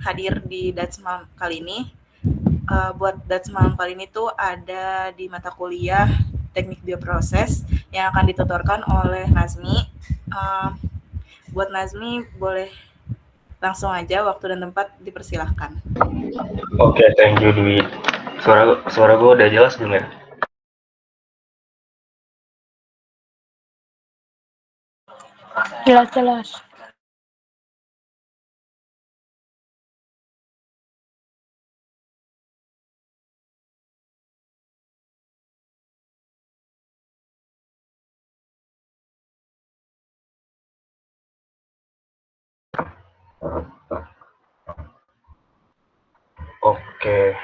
hadir di Dats malam kali ini. Buat Dats malam kali ini tuh ada di mata kuliah Teknik Bioproses yang akan dituturkan oleh Nazmi. Buat Nazmi, boleh langsung aja, waktu dan tempat dipersilahkan. Oke, thank you Dwi. Suara gue udah jelas belum ya? Jelas. Oke.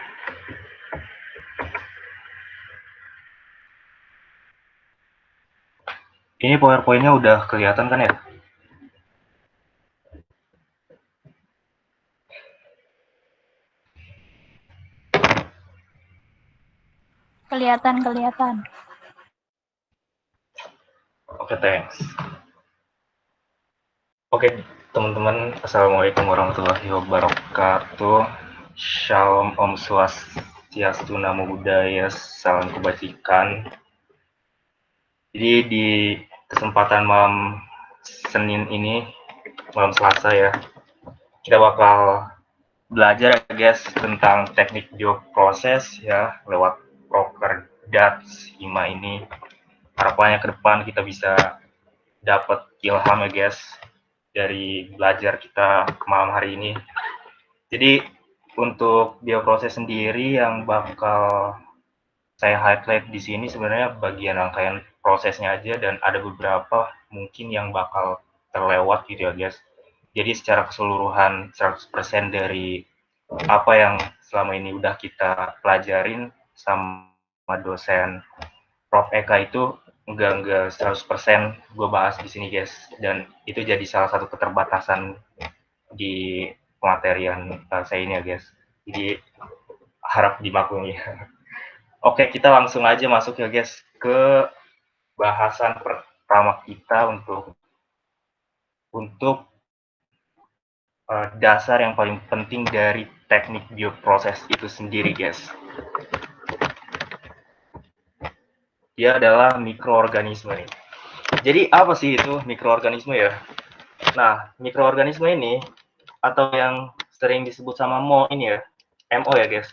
Ini PowerPoint-nya udah kelihatan kan ya? Kelihatan. Oke, thanks. Oke, teman-teman, Assalamualaikum warahmatullahi wabarakatuh. Shalom, Om Swastiastu, Namo Buddhaya, salam kebajikan. Jadi di kesempatan malam Senin ini, malam Selasa ya, kita bakal belajar guys tentang teknik bioproses ya lewat proker Dats 5 ini. Harapannya ke depan kita bisa dapat ilham ya guys dari belajar kita ke malam hari ini. Jadi untuk bioproses sendiri yang bakal saya highlight di sini sebenarnya bagian rangkaian prosesnya aja, dan ada beberapa mungkin yang bakal terlewat gitu ya guys. Jadi secara keseluruhan 100% dari apa yang selama ini udah kita pelajarin sama dosen Prof Eka itu enggak 100% gue bahas di sini guys, dan itu jadi salah satu keterbatasan di pematerian saya ini ya guys. Jadi harap dimaklumi. Oke, kita langsung aja masuk ya guys ke bahasan pertama kita untuk dasar yang paling penting dari teknik bioproses itu sendiri guys. Dia adalah mikroorganisme nih. Jadi apa sih itu mikroorganisme ya? Nah, mikroorganisme ini atau yang sering disebut sama ini ya, MO ya guys.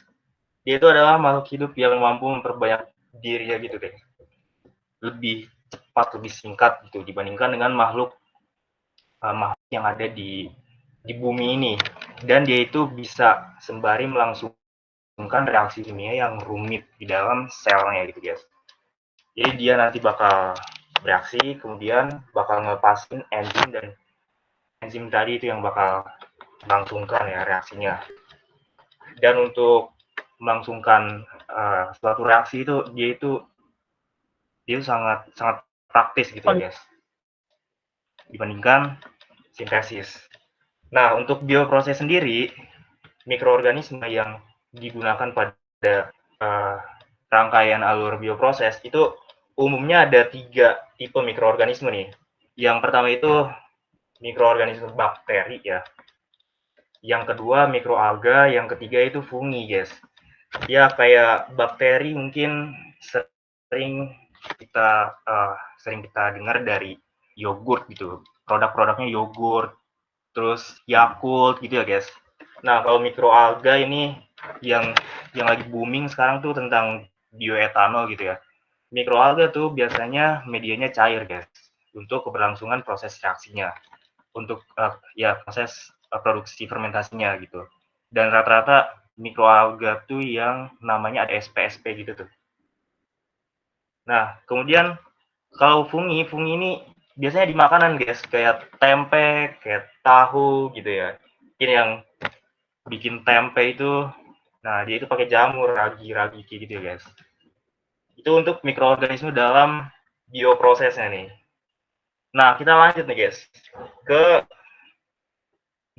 Dia itu adalah makhluk hidup yang mampu memperbanyak dirinya gitu guys. Lebih cepat, lebih singkat gitu dibandingkan dengan makhluk yang ada di bumi ini. Dan dia itu bisa sembari melangsungkan reaksi kimia yang rumit di dalam selnya gitu guys. Jadi dia nanti bakal bereaksi, kemudian bakal ngelepasin enzim, dan enzim tadi itu yang bakal melangsungkan ya reaksinya. Dan untuk melangsungkan suatu reaksi itu dia sangat praktis gitu ya guys, dibandingkan sintesis. Nah, untuk bioproses sendiri, mikroorganisme yang digunakan pada rangkaian alur bioproses itu umumnya ada 3 tipe mikroorganisme nih. Yang pertama itu mikroorganisme bakteri ya. Yang kedua mikroalga, yang ketiga itu fungi guys. Ya kayak bakteri mungkin sering kita dengar dari yogurt gitu. Produk-produknya yogurt, terus Yakult gitu ya guys. Nah, kalau mikroalga ini yang lagi booming sekarang tuh tentang bioetanol gitu ya. Mikroalga tuh biasanya medianya cair guys, untuk keberlangsungan proses reaksinya, untuk proses produksi fermentasinya gitu. Dan rata-rata mikroalga tuh yang namanya ada SPSP gitu tuh. Nah, kemudian kalau fungi ini biasanya di makanan guys, kayak tempe, kayak tahu gitu ya. Ini yang bikin tempe itu, nah dia itu pakai jamur, ragi gitu ya guys. Itu untuk mikroorganisme dalam bioprosesnya nih. Nah, kita lanjut nih guys ke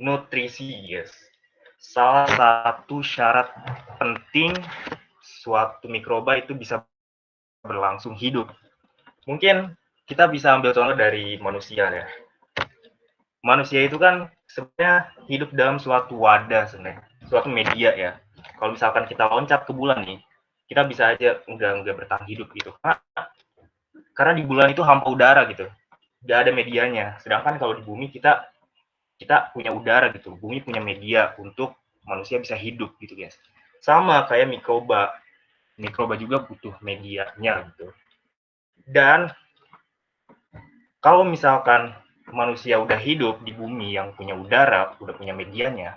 nutrisi guys. Salah satu syarat penting suatu mikroba itu bisa berlangsung hidup. Mungkin kita bisa ambil contoh dari manusia ya. manusia itu kan sebenarnya hidup dalam suatu wadah sebenarnya, suatu media ya. Kalau misalkan kita loncat ke bulan nih, kita bisa aja nggak bertahan hidup gitu. Karena di bulan itu hampa udara gitu, nggak ada medianya. Sedangkan kalau di bumi kita punya udara gitu, bumi punya media untuk manusia bisa hidup gitu guys. Sama kayak mikroba, mikroba juga butuh medianya gitu. Dan kalau misalkan manusia udah hidup di bumi yang punya udara, udah punya medianya,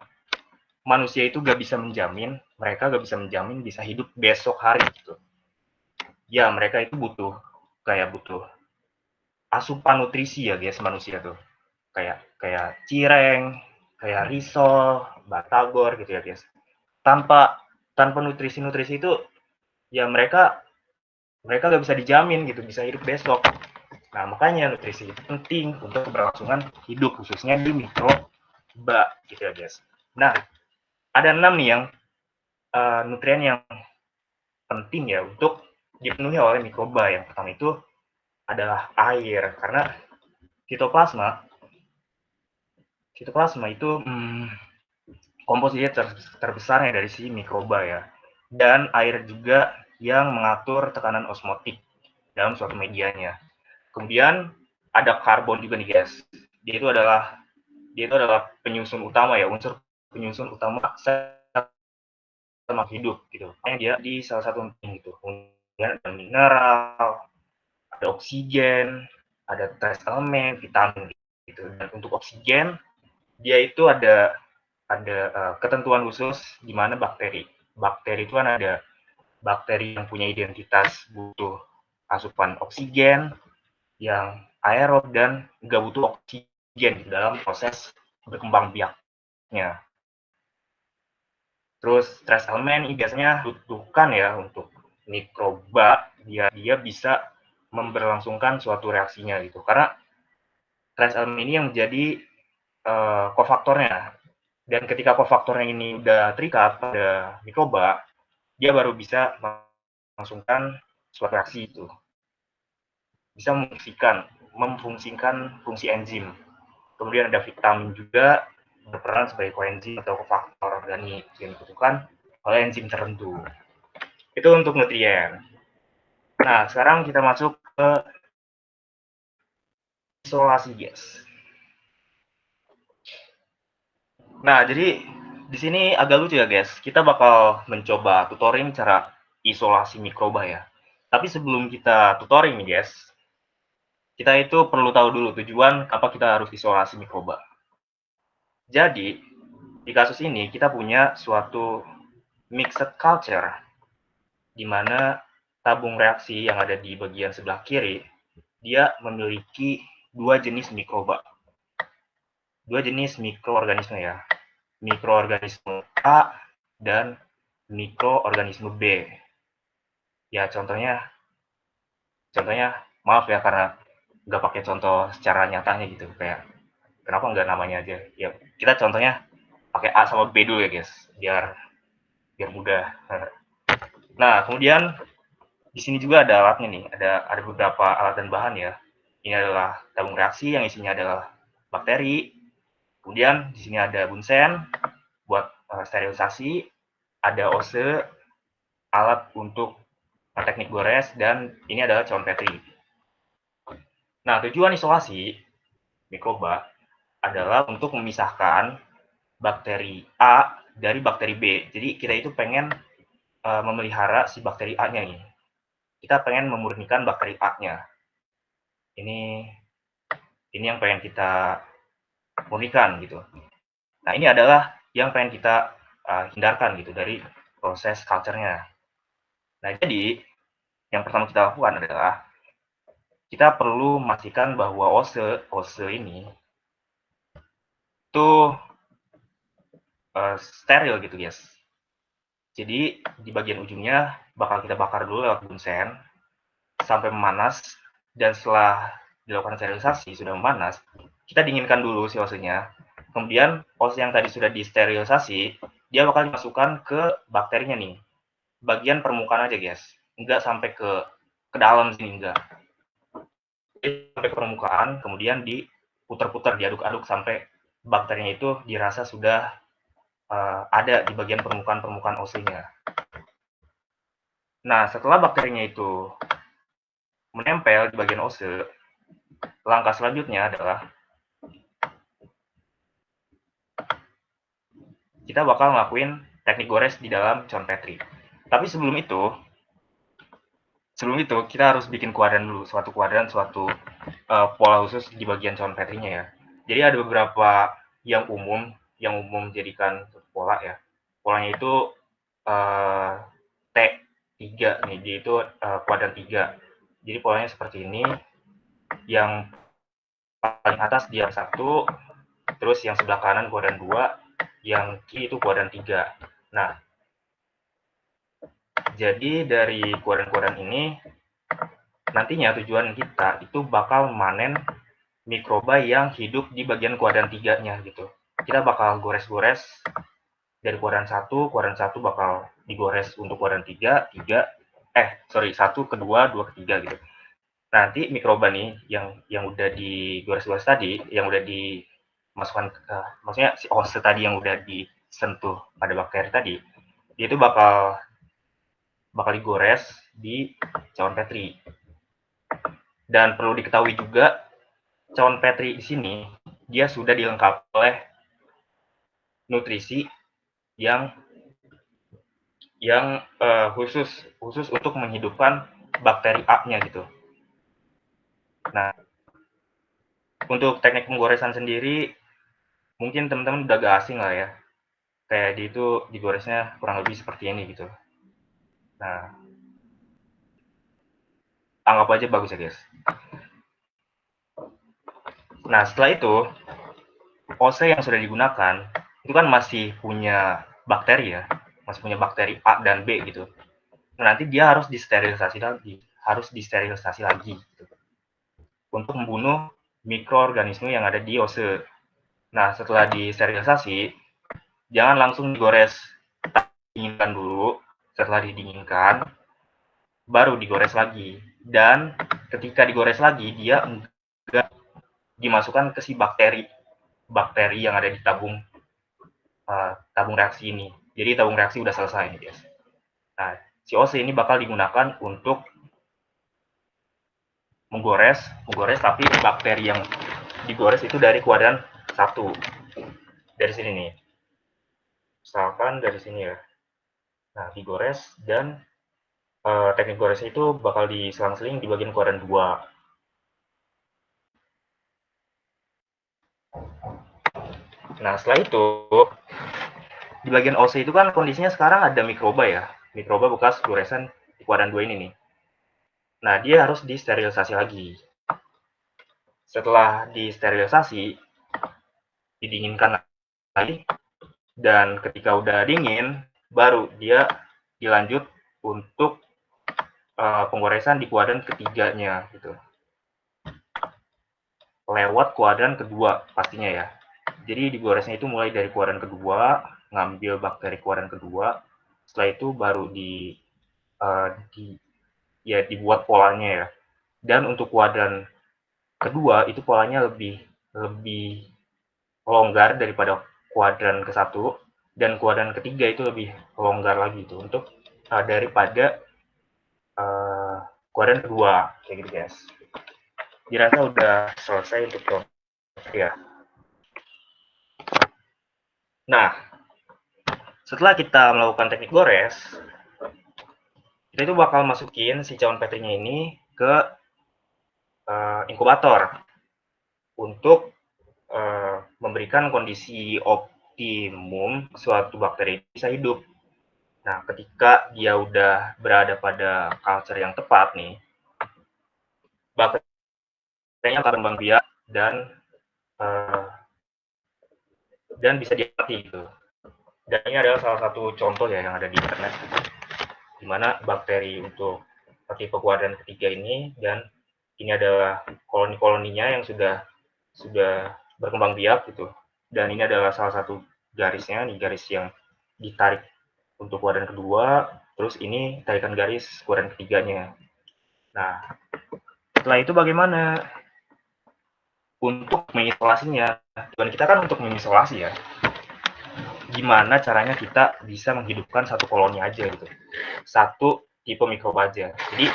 manusia itu gak bisa menjamin, mereka gak bisa menjamin bisa hidup besok hari gitu. Ya, mereka itu butuh asupan nutrisi ya guys, manusia tuh. Kayak cireng, kayak risol, batagor gitu ya guys. Tanpa tanpa nutrisi-nutrisi itu ya mereka gak bisa dijamin gitu bisa hidup besok. Nah, makanya nutrisi itu penting untuk keberlangsungan hidup, khususnya di mikroba gitu ya guys. Nah, ada 6 nih yang nutrien yang penting ya untuk dipenuhi oleh mikroba. Yang pertama itu adalah air, karena fitoplasma fitoplasma itu komposisi terbesarnya dari si mikroba ya. Dan air juga yang mengatur tekanan osmotik dalam suatu medianya. Kemudian ada karbon juga nih guys. Dia itu adalah penyusun utama ya, unsur penyusun utama sel hidup gitu. Makanya dia di salah satu penting gitu. Kemudian ada mineral, ada oksigen, ada trace elemen, vitamin gitu. Dan untuk oksigen dia itu ada ketentuan khusus di mana bakteri itu kan ada bakteri yang punya identitas butuh asupan oksigen, yang aerob dan nggak butuh oksigen dalam proses berkembang biaknya. Terus trace elemen ini biasanya dibutuhkan ya untuk mikroba biar dia bisa memberlangsungkan suatu reaksinya gitu. Karena trace elemen ini yang menjadi kofaktornya. Dan ketika kofaktornya ini udah terikat pada mikroba, dia baru bisa melangsungkan suatu reaksi itu. Bisa memfungsikan fungsi enzim. Kemudian ada vitamin juga berperan sebagai koenzim atau kofaktor organik yang dibutuhkan oleh enzim tertentu. Itu untuk nutrien. Nah, sekarang kita masuk ke isolasi gas. Nah, jadi di sini agak lucu ya guys. Kita bakal mencoba tutoring cara isolasi mikroba ya. Tapi sebelum kita tutoring nih guys, kita itu perlu tahu dulu tujuan apa kita harus isolasi mikroba. Jadi, di kasus ini kita punya suatu mixed culture, di mana tabung reaksi yang ada di bagian sebelah kiri, dia memiliki dua jenis mikroba. Dua jenis mikroorganisme ya. Mikroorganisme A dan mikroorganisme B. Ya, contohnya maaf ya karena nggak pakai contoh secara nyatanya gitu. Kayak, kenapa nggak namanya aja? Ya, kita contohnya pakai A sama B dulu ya guys, biar mudah. Nah, kemudian di sini juga ada alatnya nih, ada beberapa alat dan bahan ya. Ini adalah tabung reaksi yang isinya adalah bakteri. Kemudian di sini ada bunsen buat sterilisasi, ada ose, alat untuk teknik gores, dan ini adalah cawan Petri. Nah, tujuan isolasi mikroba adalah untuk memisahkan bakteri A dari bakteri B. Jadi kita itu pengen memelihara si bakteri A-nya nih. Kita pengen memurnikan bakteri A-nya. Ini yang pengen kita murnikan gitu. Nah, ini adalah yang pengen kita hindarkan gitu dari proses culture-nya. Nah, jadi yang pertama kita lakukan adalah kita perlu memastikan bahwa ose ini tuh steril gitu guys. Jadi di bagian ujungnya bakal kita bakar dulu lewat bunsen sampai memanas, dan setelah dilakukan sterilisasi sudah memanas, kita dinginkan dulu si osenya. Kemudian ose yang tadi sudah disterilisasi, dia bakal dimasukkan ke bakterinya nih. Bagian permukaan aja guys, enggak sampai ke dalam sini, enggak. Sampai ke permukaan, kemudian diputar-putar, diaduk-aduk sampai bakterinya itu dirasa sudah ada di bagian permukaan OC-nya. Nah, setelah bakterinya itu menempel di bagian OC, langkah selanjutnya adalah kita bakal ngelakuin teknik gores di dalam John Petri. Tapi sebelum itu kita harus bikin kuadran dulu, suatu pola khusus di bagian John Petri-nya ya. Jadi ada beberapa yang umum jadikan pola ya. Polanya itu T3 nih, jadi itu kuadran 3. Jadi polanya seperti ini, yang paling atas dia 1, terus yang sebelah kanan kuadran 2, yang kiri itu kuadran 3. Nah, jadi dari kuadran-kuadran ini, nantinya tujuan kita itu bakal manen mikroba yang hidup di bagian kuadran 3-nya gitu. Kita bakal gores-gores dari kuadran 1 bakal digores untuk kuadran 3, 1 ke 2, 2 ke 3 gitu. Nanti mikroba nih yang udah digores-gores tadi, yang udah dimasukkan ke, maksudnya si host tadi yang udah disentuh pada bakteri tadi, dia itu bakal digores di cawan Petri. Dan perlu diketahui juga, cawan Petri di sini dia sudah dilengkapi oleh nutrisi yang khusus untuk menghidupkan bakteri A-nya gitu. Nah, untuk teknik penggoresan sendiri mungkin teman-teman udah gak asing lah ya. Kayak di itu digoresnya kurang lebih seperti ini gitu. Nah, anggap aja bagus ya guys. Nah, setelah itu OC yang sudah digunakan itu kan masih punya bakteri ya, masih punya bakteri A dan B gitu. Nah, nanti dia harus disterilisasi lagi gitu, untuk membunuh mikroorganisme yang ada di OC. Nah, setelah disterilisasi, jangan langsung digores, dinginkan dulu. Setelah didinginkan, baru digores lagi. Dan ketika digores lagi, dia enggak dimasukkan ke si bakteri yang ada di tabung reaksi ini. Jadi tabung reaksi udah selesai nih guys. Nah, si OC ini bakal digunakan untuk menggores tapi bakteri yang digores itu dari kuadran 1. Dari sini nih. Misalkan dari sini ya. Nah, digores dan teknik goresnya itu bakal diselang-seling di bagian kuadran 2. Nah, setelah itu di bagian OC itu kan kondisinya sekarang ada mikroba ya. Mikroba bekas goresan di kuadran 2 ini nih. Nah, dia harus disterilisasi lagi. Setelah disterilisasi, didinginkan lagi, dan ketika udah dingin, baru dia dilanjut untuk penggoresan di kuadran ketiganya gitu. Lewat kuadran kedua pastinya ya. Jadi digoresnya itu mulai dari kuadran kedua, ngambil bakteri kuadran kedua, setelah itu baru dibuat polanya ya. Dan untuk kuadran kedua itu polanya lebih longgar daripada kuadran ke-1, dan kuadran ketiga itu lebih longgar lagi itu untuk daripada kuadran kedua kayak gitu guys. Dirasa udah selesai untuk ya. Nah, setelah kita melakukan teknik gores, kita itu bakal masukin si cawan Petrinya ini ke inkubator untuk memberikan kondisi optimum suatu bakteri bisa hidup. Nah, ketika dia udah berada pada culture yang tepat nih, bakterinya akan berkembang biak dan bisa diamati gitu. Dan ini adalah salah satu contoh ya yang ada di internet, di mana bakteri untuk tipe kuadran ketiga ini, dan ini adalah koloni-koloninya yang sudah berkembang biak gitu. Dan ini adalah salah satu garisnya, nih garis yang ditarik untuk kuadran kedua, terus ini tarikan garis kuadran ketiganya. Nah, setelah itu bagaimana? untuk mengisolasinya. Tujuan kita kan untuk mengisolasi ya. Gimana caranya kita bisa menghidupkan satu koloni aja gitu. Satu tipe mikroba aja. Jadi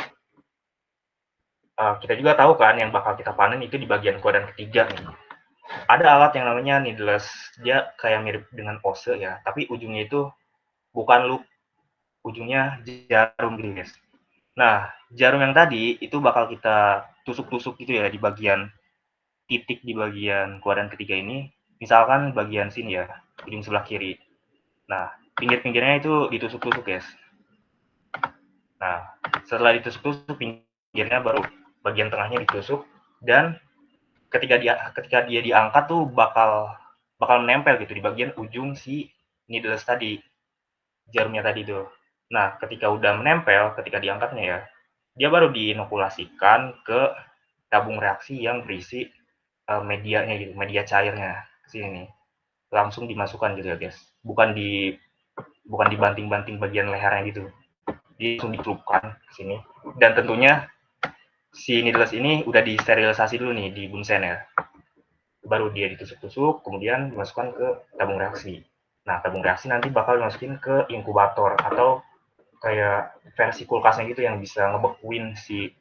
kita juga tahu kan yang bakal kita panen itu di bagian kuadran ketiga nih. Ada alat yang namanya needleless. Dia kayak mirip dengan pose ya, tapi ujungnya itu bukan loop, ujungnya jarum gitu guys. Nah, jarum yang tadi itu bakal kita tusuk-tusuk gitu ya di bagian titik di bagian kuadran ketiga ini. Misalkan bagian sini ya, ujung sebelah kiri. Nah, pinggir-pinggirnya itu ditusuk-tusuk guys. Nah, setelah ditusuk-tusuk pinggirnya baru bagian tengahnya ditusuk, dan ketika dia diangkat tuh bakal menempel gitu di bagian ujung si needles tadi, jarumnya tadi tuh. Nah, ketika udah menempel, ketika diangkatnya ya, dia baru diinokulasikan ke tabung reaksi yang berisi medianya gitu, media cairnya ke sini. Langsung dimasukkan gitu ya, guys. Bukan dibanting-banting bagian lehernya gitu. Dia langsung dicelupkan ke sini. Dan tentunya si needles ini udah disterilisasi dulu nih di bunsen ya. Baru dia ditusuk-tusuk, kemudian dimasukkan ke tabung reaksi. Nah, tabung reaksi nanti bakal dimasukin ke inkubator atau kayak versi kulkasnya gitu yang bisa ngebekuin si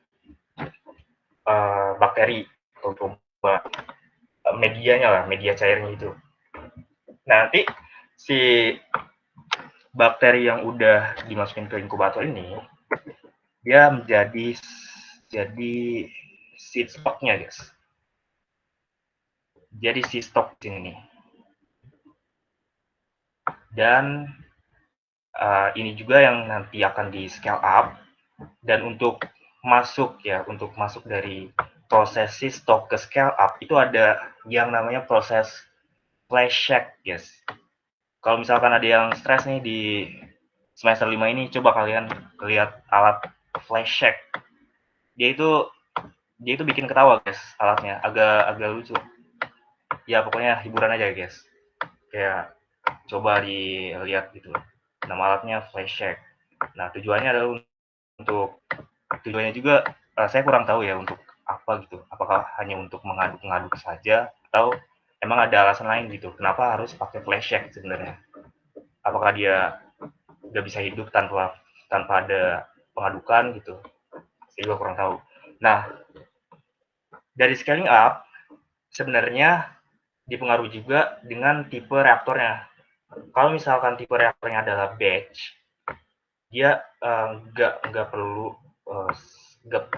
bakteri atau medianya lah, media cairnya itu. Nah, nanti si bakteri yang udah dimasukin ke inkubator ini, dia jadi seed stocknya guys. Jadi seed stock ini nih. Dan ini juga yang nanti akan di scale up, dan untuk masuk dari proses seed stock ke scale up itu ada yang namanya proses flash check guys. Kalau misalkan ada yang stres nih di semester 5 ini, coba kalian lihat alat flash check. Dia itu bikin ketawa guys, alatnya agak lucu. Ya pokoknya hiburan aja guys. Kayak coba dilihat gitu. Nama alatnya flash check. Nah, tujuannya adalah tujuannya juga saya kurang tahu ya untuk apa gitu. Apakah hanya untuk mengaduk-ngaduk saja atau emang ada alasan lain gitu. Kenapa harus pakai flash check sebenarnya? Apakah dia udah bisa hidup tanpa ada pengadukan gitu? Saya juga kurang tahu. Nah, dari scaling up sebenarnya dipengaruhi juga dengan tipe reaktornya. Kalau misalkan tipe reaktornya adalah batch, dia nggak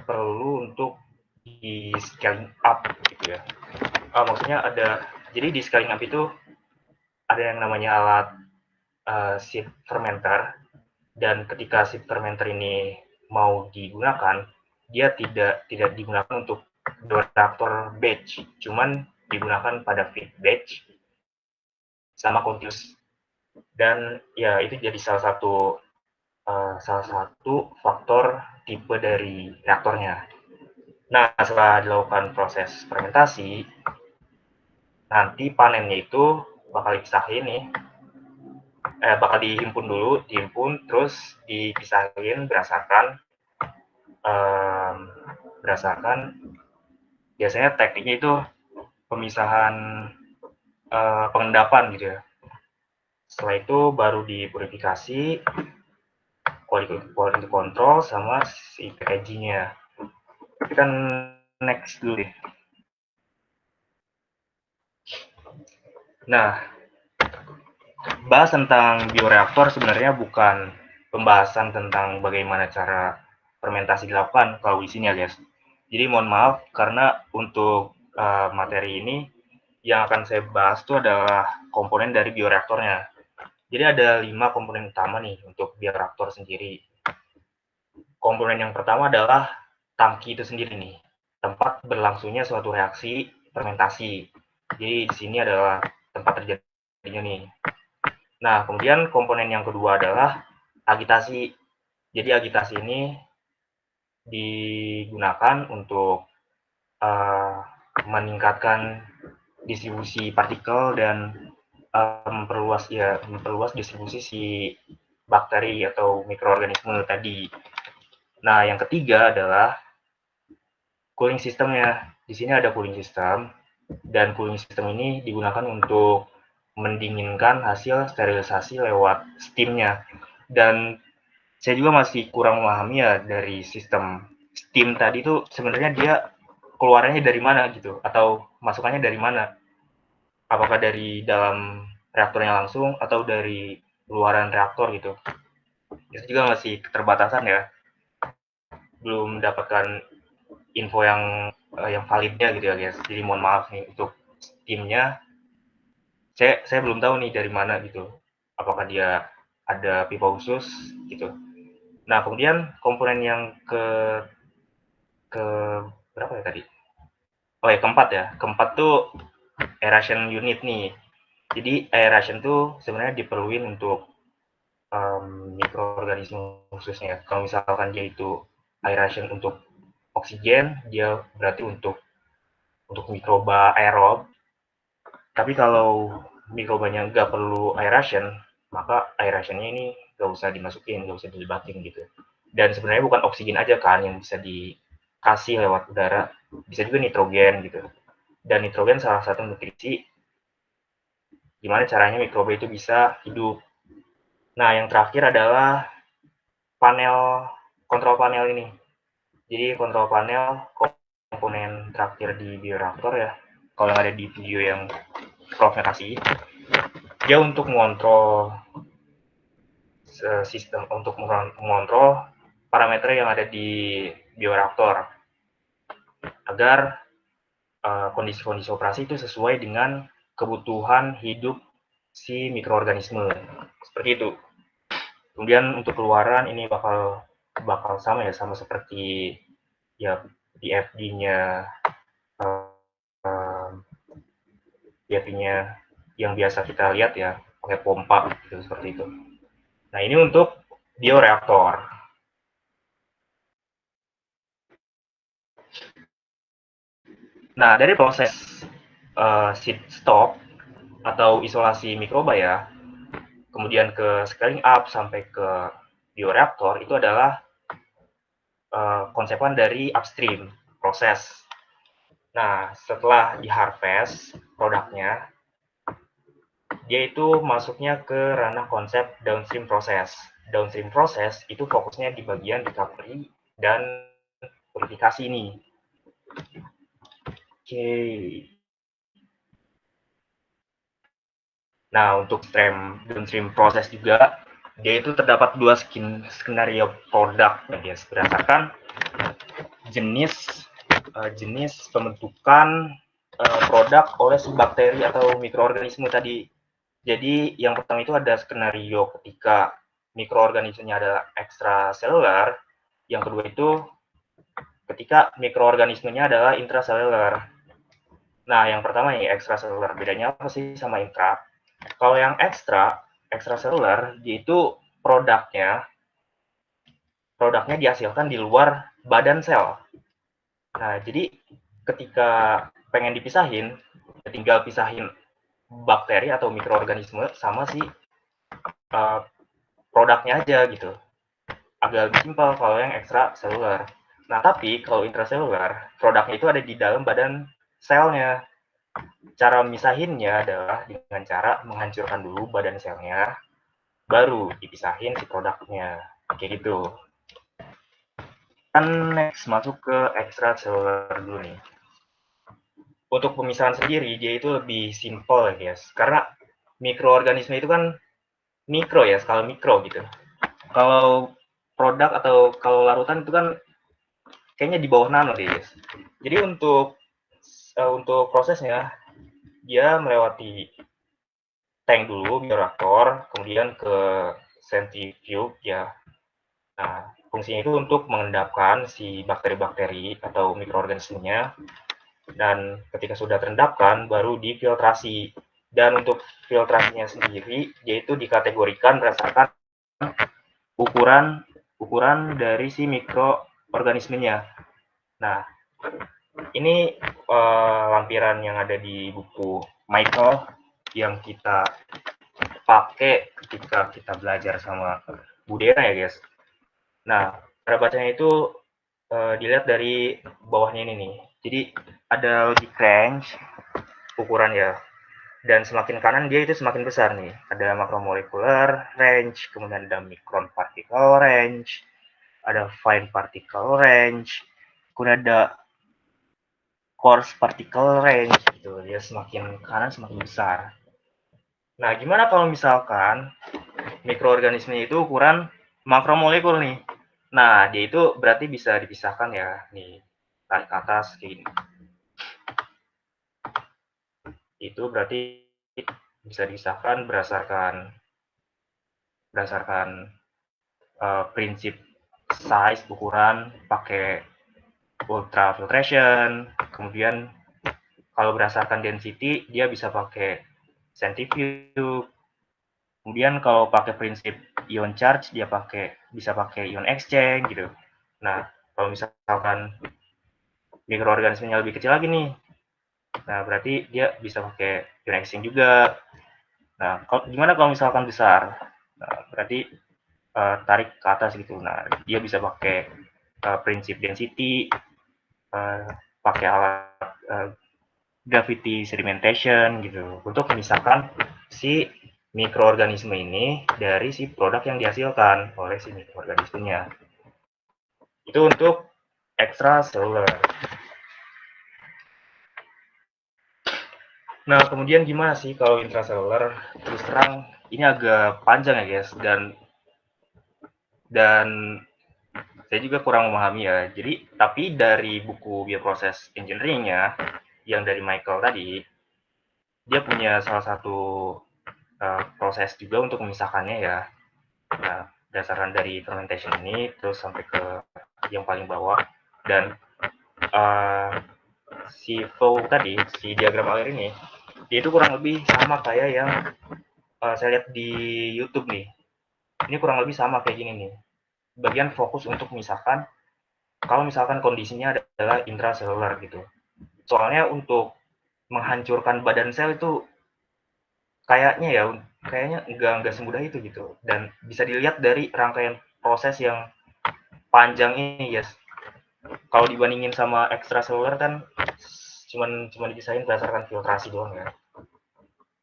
perlu untuk di scaling up gitu ya. Maksudnya jadi di scaling up itu ada yang namanya alat seed fermenter, dan ketika seed fermenter ini mau digunakan, dia tidak digunakan untuk reaktor batch, cuman digunakan pada feed batch sama continuous. Dan ya itu jadi salah satu faktor tipe dari reaktornya. Nah, setelah dilakukan proses fermentasi, nanti panennya itu bakal dipisahin nih, bakal dihimpun terus dipisahin berdasarkan biasanya tekniknya itu pemisahan pengendapan gitu ya. Setelah itu baru dipurifikasi, quality control sama si packaging-nya. Kita kan next dulu deh. Nah, bahas tentang bioreaktor sebenarnya bukan pembahasan tentang bagaimana cara fermentasi dilakukan kalau di sini ya guys. Jadi mohon maaf karena untuk materi ini yang akan saya bahas itu adalah komponen dari bioreaktornya. Jadi ada 5 komponen utama nih untuk bioreaktor sendiri. Komponen yang pertama adalah tangki itu sendiri nih, tempat berlangsungnya suatu reaksi fermentasi. Jadi di sini adalah tempat terjadinya nih. Nah, kemudian komponen yang kedua adalah agitasi. Jadi agitasi ini digunakan untuk meningkatkan distribusi partikel dan memperluas distribusi si bakteri atau mikroorganisme tadi. Nah, yang ketiga adalah cooling systemnya. Di sini ada cooling system. Dan cooling system ini digunakan untuk mendinginkan hasil sterilisasi lewat steam-nya. Dan saya juga masih kurang memahami ya dari sistem steam tadi itu sebenarnya dia keluarannya dari mana gitu, atau masukannya dari mana. Apakah dari dalam reaktornya langsung atau dari luaran reaktor gitu. Itu juga masih keterbatasan ya. Belum mendapatkan info yang validnya gitu ya guys. Jadi mohon maaf nih untuk steam-nya saya belum tahu nih dari mana gitu. Apakah dia ada pipa khusus gitu. Nah, kemudian komponen yang ke berapa ya tadi? Oh ya, keempat ya. Keempat tuh aeration unit nih. Jadi aeration tuh sebenarnya diperluin untuk mikroorganisme khususnya. Kalau misalkan dia itu aeration untuk oksigen, dia berarti untuk mikroba aerob. Tapi kalau mikrobanya nggak perlu aeration, maka aerationnya ini nggak usah dimasukin, nggak usah dilibatin gitu. Dan sebenarnya bukan oksigen aja kan yang bisa dikasih lewat udara, bisa juga nitrogen gitu. Dan nitrogen salah satu nutrisi gimana caranya mikroba itu bisa hidup. Nah, yang terakhir adalah kontrol panel ini. Jadi kontrol panel komponen terakhir di bioreaktor ya. Kalau yang ada di video yang Prof kasih, dia untuk mengontrol sistem, untuk mengontrol parameter yang ada di bioreaktor agar kondisi-kondisi operasi itu sesuai dengan kebutuhan hidup si mikroorganisme. Seperti itu. Kemudian untuk keluaran ini bakal sama ya, sama seperti ya DFD-nya DFD-nya yang biasa kita lihat ya, pakai pompa gitu seperti itu. Nah, ini untuk bioreaktor. Nah, dari proses seed stock atau isolasi mikroba ya, kemudian ke scaling up sampai ke bioreaktor itu adalah konsepan dari upstream proses. Nah, setelah di harvest produknya, dia itu masuknya ke ranah konsep downstream proses. Downstream proses itu fokusnya di bagian recovery dan purifikasi ini. Oke. Nah, untuk downstream proses juga, dia itu terdapat dua skenario produk ya guys, berdasarkan jenis pembentukan produk oleh si bakteri atau mikroorganisme tadi. Jadi yang pertama itu ada skenario ketika mikroorganismenya ada ekstraselular, yang kedua itu ketika mikroorganismenya adalah intraselular. Nah, yang pertama nih ekstraselular, bedanya apa sih sama intra? Kalau yang ekstraselular, yaitu produknya dihasilkan di luar badan sel. Nah, jadi ketika pengen dipisahin, tinggal pisahin bakteri atau mikroorganisme sama si produknya aja gitu. Agak lebih simpel kalau yang ekstraselular. Nah, tapi kalau intraselular, produknya itu ada di dalam badan selnya. Cara misahinnya adalah dengan cara menghancurkan dulu badan selnya, baru dipisahin si produknya. Kayak gitu. Kan next masuk ke extracellular dulu nih. Untuk pemisahan sendiri, dia itu lebih simple ya guys. Karena mikroorganisme itu kan mikro ya, skala mikro gitu. Kalau produk atau kalau larutan itu kan kayaknya di bawah nano deh guys. Jadi untuk prosesnya, dia melewati tank dulu, bioreaktor, kemudian ke centrifuge ya. Nah, fungsinya itu untuk mengendapkan si bakteri-bakteri atau mikroorganismenya, dan ketika sudah terendapkan baru difiltrasi. Dan untuk filtrasinya sendiri yaitu dikategorikan berdasarkan ukuran dari si mikroorganismenya. Nah, ini lampiran yang ada di buku Michael yang kita pakai ketika kita belajar sama Bu Dena ya guys. Nah, cara bacanya itu dilihat dari bawahnya ini nih. Jadi ada logic range, ukuran ya. Dan semakin kanan dia itu semakin besar nih. Ada macromolecular range, kemudian ada micron particle range, ada fine particle range, kemudian ada coarse particle range gitu. Dia semakin kanan semakin besar. Nah, gimana kalau misalkan mikroorganisme itu ukuran makromolekul nih? Nah, dia itu berarti bisa dipisahkan ya. Nih, tarik ke atas kayak gini. Itu berarti bisa dipisahkan berdasarkan prinsip size ukuran pakai ultrafiltration, kemudian kalau berdasarkan density dia bisa pakai centrifuge, kemudian kalau pakai prinsip ion charge dia bisa pakai ion exchange gitu. Nah, kalau misalkan mikroorganismenya lebih kecil lagi nih, nah berarti dia bisa pakai ion exchange juga. Nah, gimana kalau misalkan besar? Nah, berarti tarik ke atas gitu. Nah, dia bisa pakai prinsip density, pakai alat gravity sedimentation gitu untuk memisahkan si mikroorganisme ini dari si produk yang dihasilkan oleh si mikroorganismenya. Itu untuk extracellular. Nah, kemudian gimana sih kalau intracellular? Terus terang ini agak panjang ya guys, dan saya juga kurang memahami ya. Jadi, tapi dari buku bioproses engineering-nya yang dari Michael tadi, dia punya salah satu proses juga untuk memisahkannya ya. Nah, berdasarkan dari fermentation ini terus sampai ke yang paling bawah, dan si flow tadi, si diagram alir ini, dia itu kurang lebih sama kayak yang saya lihat di YouTube nih. Ini kurang lebih sama kayak gini nih. Bagian fokus untuk memisahkan kalau misalkan kondisinya adalah intraselular gitu. Soalnya untuk menghancurkan badan sel itu kayaknya enggak semudah itu gitu. Dan bisa dilihat dari rangkaian proses yang panjang ini, yes. Kalau dibandingin sama ekstraseluler kan cuman dipisahin berdasarkan filtrasi doang ya.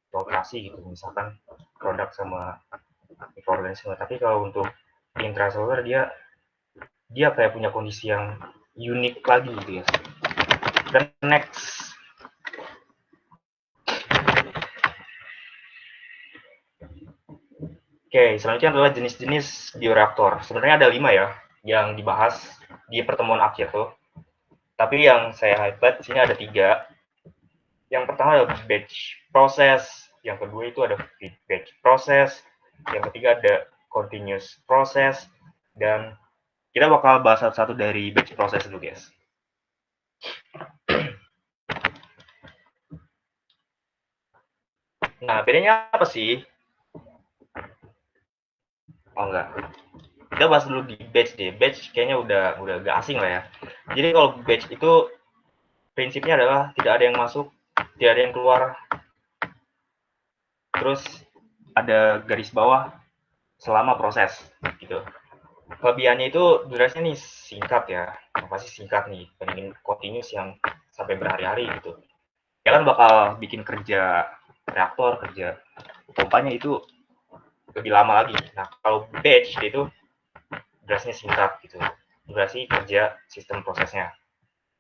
Filtrasi gitu, misalkan produk sama mikroorganisme. Tapi kalau untuk intraseluler dia kayak punya kondisi yang unik lagi gitu ya. Dan next, oke, selanjutnya adalah jenis-jenis bioreaktor. Sebenarnya ada 5 ya yang dibahas di pertemuan akhir tuh. Tapi yang saya highlight di sini ada 3. Yang pertama adalah batch process, yang kedua itu ada feed batch process, yang ketiga ada continuous process, dan kita bakal bahas satu-satu dari batch process dulu guys. Nah, bedanya apa sih? Oh enggak. Kita bahas dulu di batch deh. Batch kayaknya udah agak asing lah ya. Jadi kalau batch itu prinsipnya adalah tidak ada yang masuk, tidak ada yang keluar. Terus ada garis bawah selama proses gitu. Kelebihannya itu durasinya nih singkat ya. Pasti singkat nih, bandingin continuous yang sampai berhari-hari gitu. Ya kan bakal bikin kerja reaktor, kerja pompanya itu lebih lama lagi. Nah, kalau batch itu durasinya singkat gitu. Durasi kerja sistem prosesnya.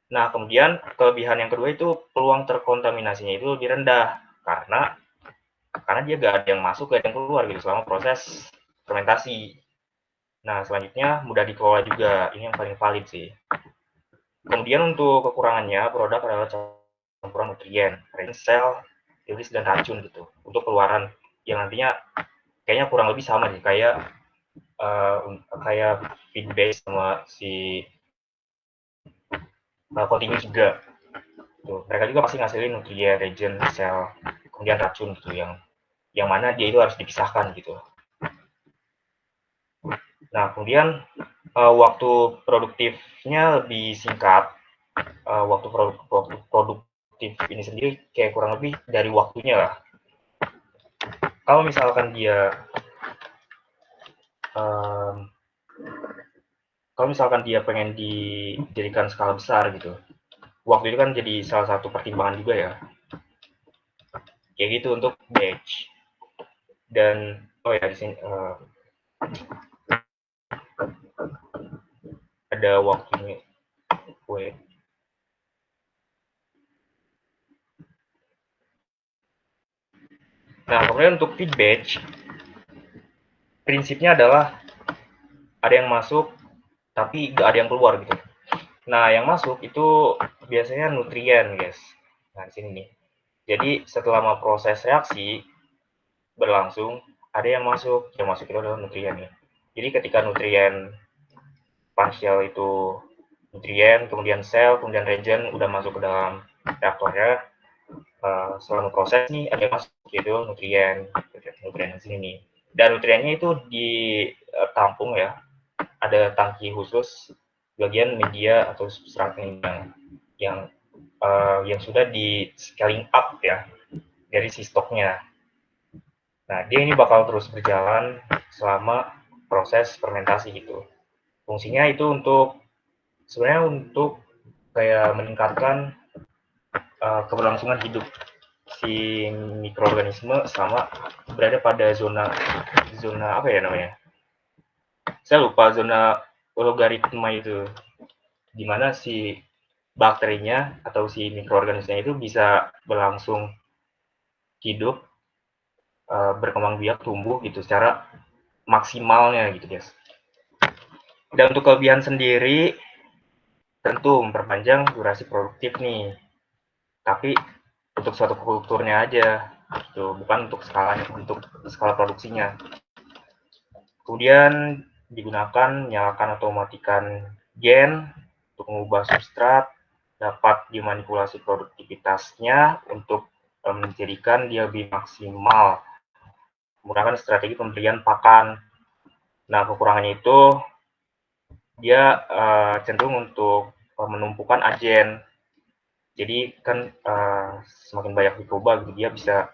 Nah, kemudian kelebihan yang kedua itu peluang terkontaminasinya itu lebih rendah karena dia gak ada yang masuk, gak ada yang keluar gitu selama proses fermentasi. Nah, selanjutnya mudah dikelola juga. Ini yang paling valid sih. Kemudian untuk kekurangannya, produk adalah campuran nutrien, sel, iris, dan racun gitu untuk keluaran yang nantinya kayaknya kurang lebih sama nih kayak feed base sama si continuous juga. Tuh, mereka juga pasti ngasilin nutrien, reagent, sel, kemudian racun gitu yang mana dia itu harus dipisahkan gitu. Nah, kemudian waktu produktifnya lebih singkat. Waktu produktif ini sendiri kayak kurang lebih dari waktunya lah. Kalau misalkan dia pengen dijadikan skala besar gitu, waktu itu kan jadi salah satu pertimbangan juga ya. Kayak gitu untuk batch. Dan oh ya di sini ada waktunya. Wait. Nah, kemudian untuk feed batch, prinsipnya adalah ada yang masuk tapi nggak ada yang keluar gitu. Nah, yang masuk itu biasanya nutrien, guys. Nah, di sini nih. Jadi setelah proses reaksi berlangsung, ada yang masuk itu adalah nutrien ya. Jadi ketika nutrien partial itu nutrien, kemudian sel, kemudian reagen udah masuk ke dalam reaktornya, selama proses nih ada yang masuk yaitu nutrien di sini nih. Dan nutriennya itu ditampung ya, ada tangki khusus bagian media atau substratnya yang sudah di scaling up ya dari si stoknya. Nah, dia ini bakal terus berjalan selama proses fermentasi gitu. Fungsinya itu sebenarnya untuk kayak meningkatkan keberlangsungan hidup si mikroorganisme selama berada pada zona apa ya namanya? Saya lupa zona logaritma itu, di mana si bakterinya atau si mikroorganisme itu bisa berlangsung hidup, berkembang biak, tumbuh gitu secara maksimalnya gitu guys. Dan untuk kelebihan sendiri tentu memperpanjang durasi produktif nih, tapi untuk suatu kulturnya aja gitu, bukan untuk skala produksinya. Kemudian digunakan menyalakan atau mematikan gen untuk mengubah substrat, dapat dimanipulasi produktivitasnya untuk menjadikan dia lebih maksimal, menggunakan strategi pemberian pakan. Nah, kekurangannya itu dia cenderung untuk menumpukan agen. Jadi kan semakin banyak dicoba gitu, dia bisa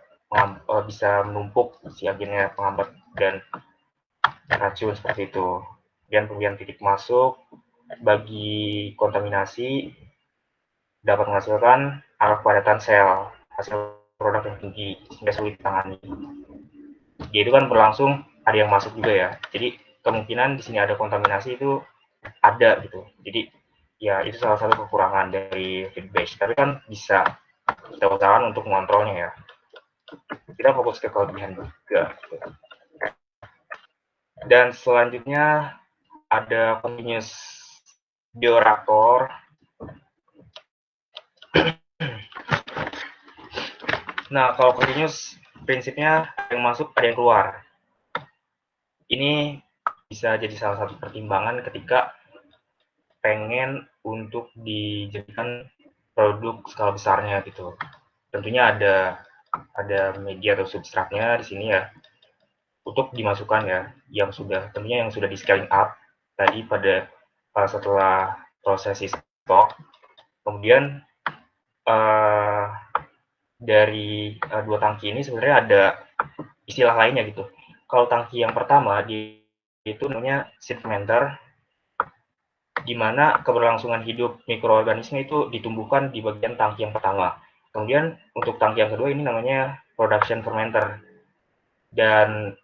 menumpuk si agennya penghambat dan racun seperti itu. Dan pemberian titik masuk bagi kontaminasi dapat menghasilkan angka kepadatan sel, hasil produk yang tinggi sehingga sulit ditangani. Dia itu kan berlangsung ada yang masuk juga ya. Jadi kemungkinan di sini ada kontaminasi itu ada gitu. Jadi ya itu salah satu kekurangan dari feed batch. Tapi kan bisa kita usahakan untuk mengontrolnya ya. Kita fokus ke kelebihan juga. Dan selanjutnya ada continuous bioreaktor. Nah, kalau continuous prinsipnya ada yang masuk, ada yang keluar. Ini bisa jadi salah satu pertimbangan ketika pengen untuk dijadikan produk skala besarnya gitu. Tentunya ada media atau substratnya di sini ya untuk dimasukkan ya, yang sudah di scaling up tadi pada setelah proses stok. Kemudian dari dua tangki ini sebenarnya ada istilah lainnya gitu. Kalau tangki yang pertama itu namanya seed fermenter, di mana keberlangsungan hidup mikroorganisme itu ditumbuhkan di bagian tangki yang pertama. Kemudian untuk tangki yang kedua ini namanya production fermenter. Dan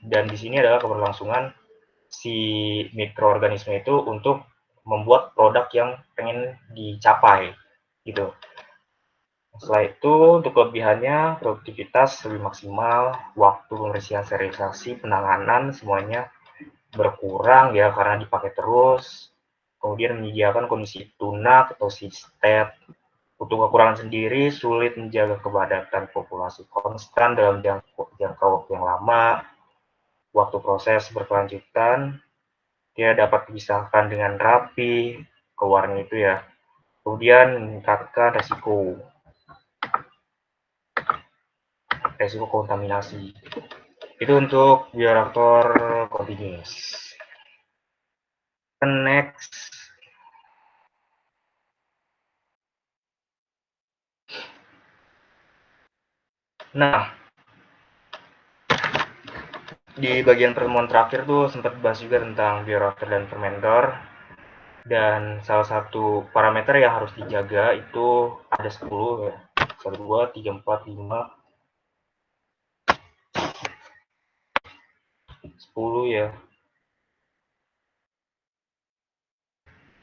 di sini adalah keberlangsungan si mikroorganisme itu untuk membuat produk yang pengen dicapai gitu. Setelah itu untuk kelebihannya produktivitas lebih maksimal, waktu pembersihan sterilisasi, penanganan semuanya berkurang ya karena dipakai terus. Kemudian menyediakan kondisi tunak atau state. Untuk kekurangan sendiri sulit menjaga kepadatan populasi konstan dalam jangka waktu yang lama. Waktu proses berkelanjutan, dia dapat dipisahkan dengan rapi, keluarnya itu ya. Kemudian meningkatkan resiko kontaminasi. Itu untuk bioreaktor continuous. Next. Nah, di bagian pertemuan terakhir tuh sempat bahas juga tentang bioreaktor dan fermenter. Dan salah satu parameter yang harus dijaga itu ada 10 ya. 1, 2, 3, 4, 5, 10 ya.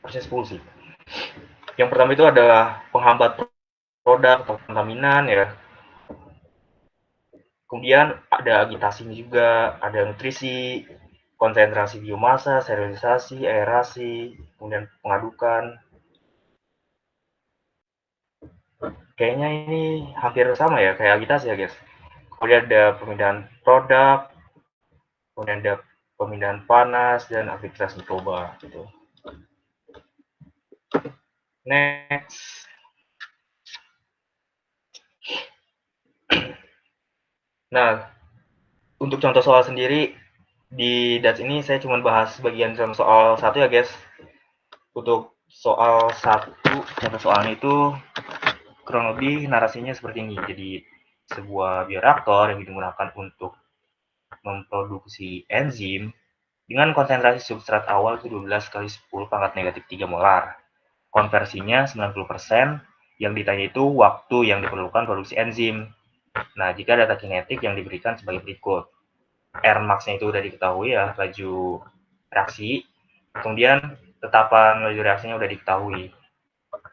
Harusnya 10 sih. Yang pertama itu adalah penghambat produk atau kontaminan ya. Kemudian ada agitasinya juga, ada nutrisi, konsentrasi biomasa, sterilisasi, aerasi, kemudian pengadukan. Kayaknya ini hampir sama ya, kayak agitasi ya guys. Kemudian ada pemindahan produk, kemudian ada pemindahan panas, dan aktivitas mikroba gitu. Next. Nah, untuk contoh soal sendiri, di DATS ini saya cuma bahas bagian soal 1 ya guys. Untuk soal 1, contoh soalnya itu kurang lebih narasinya seperti ini. Jadi, sebuah bioreaktor yang digunakan untuk memproduksi enzim dengan konsentrasi substrat awal itu 12 kali 10 pangkat negatif 3 molar. Konversinya 90%, yang ditanya itu waktu yang diperlukan produksi enzim. Nah, jika data kinetik yang diberikan sebagai berikut. Rmax-nya itu udah diketahui ya, laju reaksi. Kemudian tetapan laju reaksinya udah diketahui.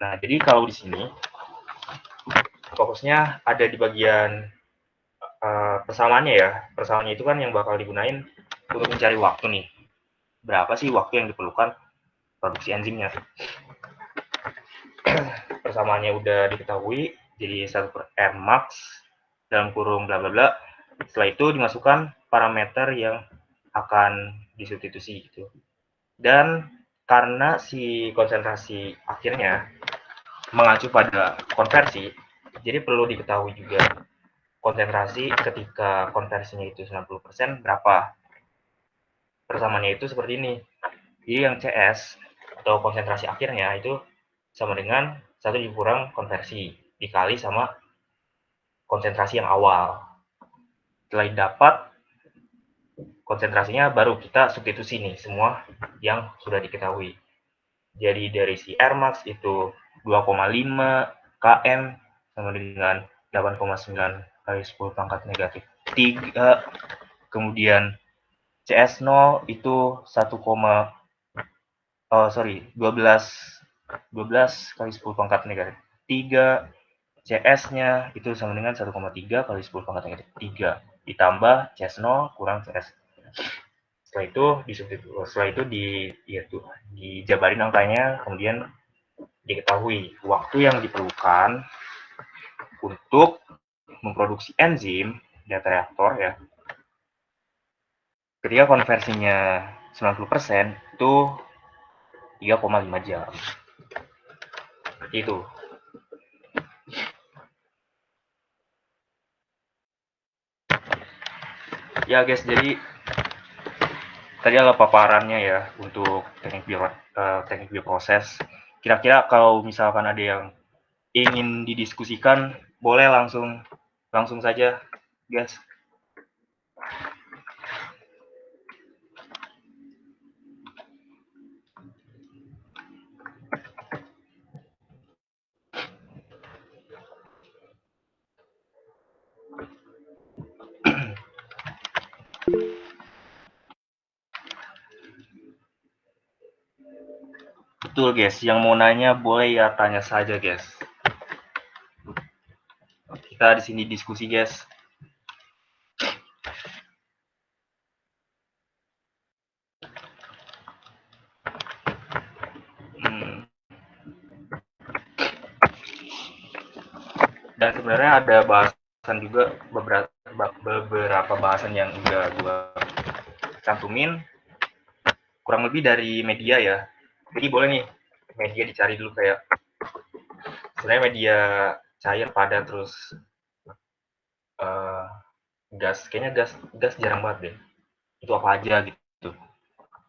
Nah, jadi kalau di sini fokusnya ada di bagian persamaannya ya. Persamaannya itu kan yang bakal digunain untuk mencari waktu nih. Berapa sih waktu yang diperlukan produksi enzimnya? Persamaannya udah diketahui, jadi 1 per Rmax dalam kurung bla bla bla. Setelah itu dimasukkan parameter yang akan disubstitusi gitu. Dan karena si konsentrasi akhirnya mengacu pada konversi, jadi perlu diketahui juga konsentrasi ketika konversinya itu 90% berapa. Persamaannya itu seperti ini. Jadi yang CS atau konsentrasi akhirnya itu sama dengan 1 dikurang konversi dikali sama konsentrasi yang awal. Setelah dapat konsentrasinya, baru kita substitusi nih semua yang sudah diketahui. Jadi dari si Rmax itu 2,5 km sama dengan 8,9 kali 10 pangkat negatif 3. Kemudian CS0 itu 12 kali 10 pangkat negatif 3. CS-nya itu sama dengan 1,3 kali 10 pangkat negatif 3 ditambah CS0 kurang CS. Setelah itu dijabarin angkanya, kemudian diketahui waktu yang diperlukan untuk memproduksi enzim di reaktor ya. Ketika konversinya 90% itu 3,5 jam. Seperti itu. Ya guys, jadi tadi adalah paparannya ya untuk teknik bioproses. Kira-kira kalau misalkan ada yang ingin didiskusikan, boleh langsung saja, guys. Betul guys, yang mau nanya boleh ya tanya saja guys. Kita di sini diskusi guys. Dan sebenarnya ada bahasan juga, beberapa bahasan yang udah gue cantumin kurang lebih dari media ya. Jadi boleh nih media dicari dulu, kayak sebenarnya media cair padat terus gas, kayaknya gas jarang banget deh. Itu apa aja gitu,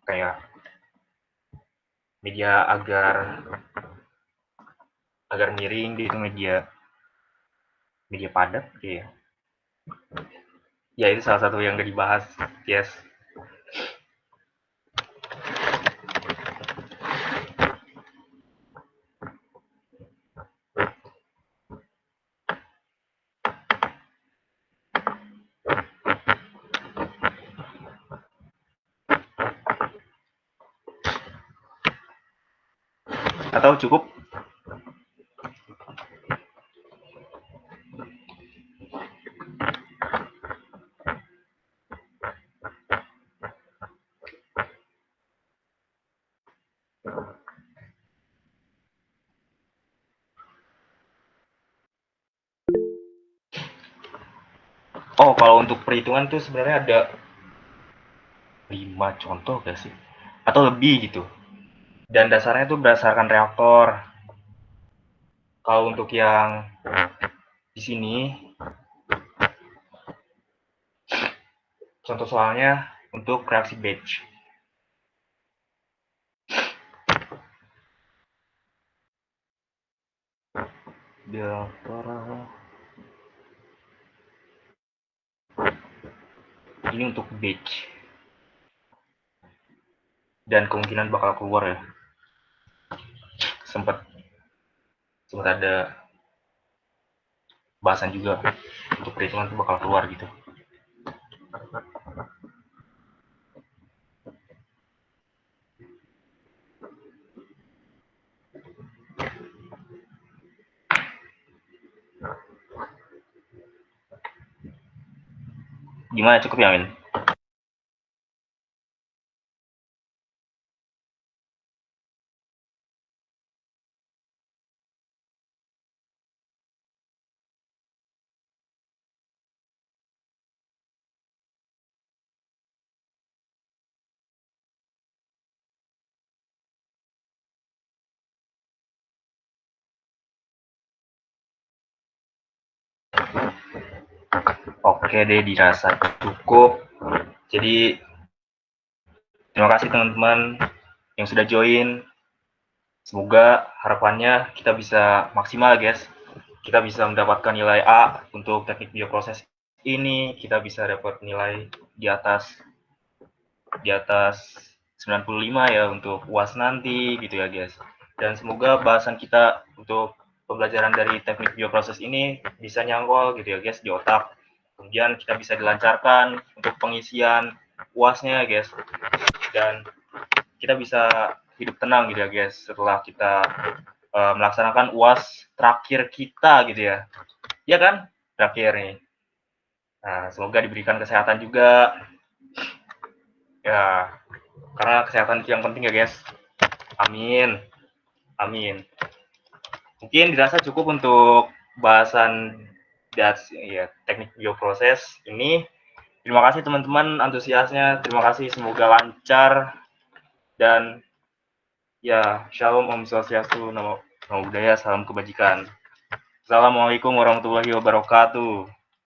kayak media agar miring gitu, media padat kayak ya. Itu salah satu yang gak dibahas, yes. Atau cukup? Oh, kalau untuk perhitungan tuh sebenarnya ada 5 contoh gak sih? Atau lebih gitu. Dan dasarnya tuh berdasarkan reaktor. Kalau untuk yang di sini, contoh soalnya untuk reaksi batch. Ini untuk batch. Dan kemungkinan bakal keluar ya. Sempat ada bahasan juga untuk perhitungan itu bakal keluar gitu. Gimana, cukup ya, Min? Oke deh, dirasa cukup. Jadi terima kasih teman-teman yang sudah join. Semoga harapannya kita bisa maksimal, guys. Kita bisa mendapatkan nilai A untuk teknik bioproses ini. Kita bisa dapat nilai di atas 95 ya untuk UAS nanti gitu ya, guys. Dan semoga bahasan kita untuk pembelajaran dari teknik bioproses ini bisa nyangkol gitu ya, guys, di otak. Kemudian kita bisa dilancarkan untuk pengisian UAS-nya, guys. Dan kita bisa hidup tenang gitu ya, guys, setelah kita melaksanakan UAS terakhir kita gitu ya. Iya kan? Terakhir nih. Nah, semoga diberikan kesehatan juga. Ya, karena kesehatan itu yang penting ya, guys. Amin. Amin. Mungkin dirasa cukup untuk bahasan teknik bioproses ini. Terima kasih teman-teman antusiasnya. Terima kasih, semoga lancar. Dan ya, Shalom, Om Swastiastu, Namo Buddhaya, salam kebajikan. Assalamualaikum warahmatullahi wabarakatuh.